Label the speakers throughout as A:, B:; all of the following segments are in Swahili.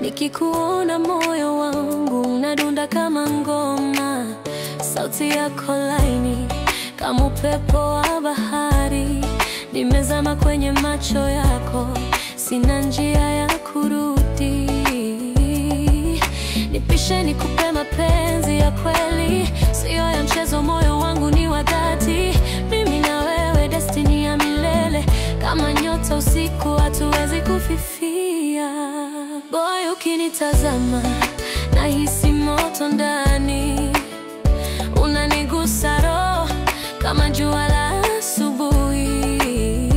A: Nikikuona moyo wangu unadunda kama ngoma. Sauti yako laini kama upepo wa bahari. Nimezama kwenye macho yako, sina njia ya kurudi. Nipishe nikupe mapenzi ya kweli, sio ya mchezo. Moyo wangu ni wa dhati, mimi na wewe destiny ya milele. Kama nyota usiku hatuwezi kufifia. Boy, ukinitazama nahisi moto ndani, unanigusa roho kama jua la asubuhi.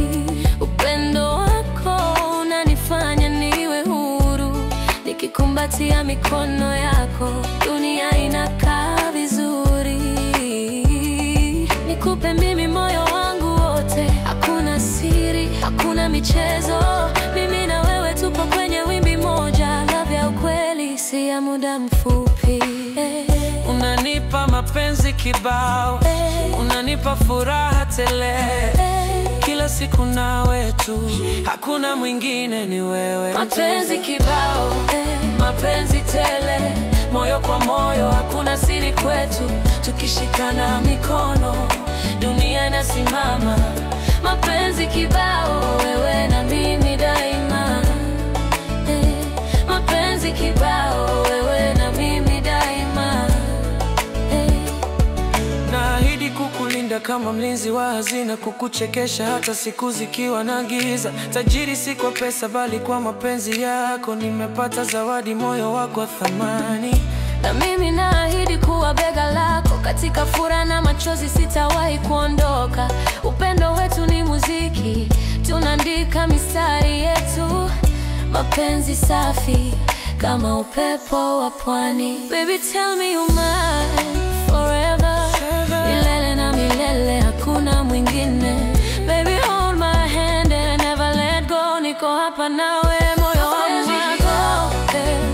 A: Upendo wako unanifanya niwe huru, nikikumbatia mikono yako dunia inakaa vizuri. Nikupe mimi moyo wangu wote, hakuna siri, hakuna michezo. Mimi na wewe tupo kwenye wimbi moja, love ya ukweli, si ya muda mfupi.
B: Unanipa mapenzi kibao, unanipa furaha tele. Kila siku nawe tu, hakuna mwingine, ni wewe.
A: Mapenzi kibao, mapenzi tele. Moyo kwa moyo, hakuna siri kwetu. Tukishikana mikono, dunia inasimama. Mapenzi kibao, wewe na mimi daima. Mapenzi kibao, wewe na mimi daima.
B: Naahidi kukulinda kama mlinzi wa hazina, kukuchekesha hata siku zikiwa na giza. Tajiri si kwa pesa bali kwa mapenzi yako, nimepata zawadi, moyo wako wa thamani.
A: Na mimi naahidi kuwa bega lako, katika furaha na machozi sitawahi kuondoka. Upendo wetu ni muziki, tunaandika mistari yetu. Mapenzi safi kama upepo wa pwani. Baby, tell me you're mine forever. Milele na milele, hakuna mwingine. Baby, hold my hand and never let go. Niko hapa nawe, moyo wangu wako.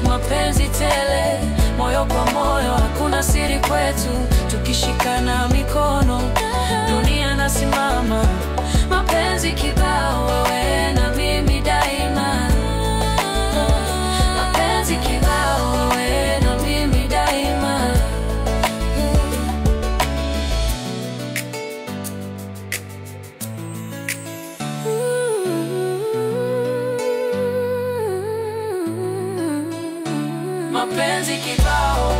B: Mapenzi tele, moyo kwa moyo, hakuna siri kwetu. Tukishikana mikono, dunia inasimama.
A: Mapenzi kibao, wewe na mimi daima. Mapenzi kibao, wewe na mimi daima.
B: Mapenzi kibao.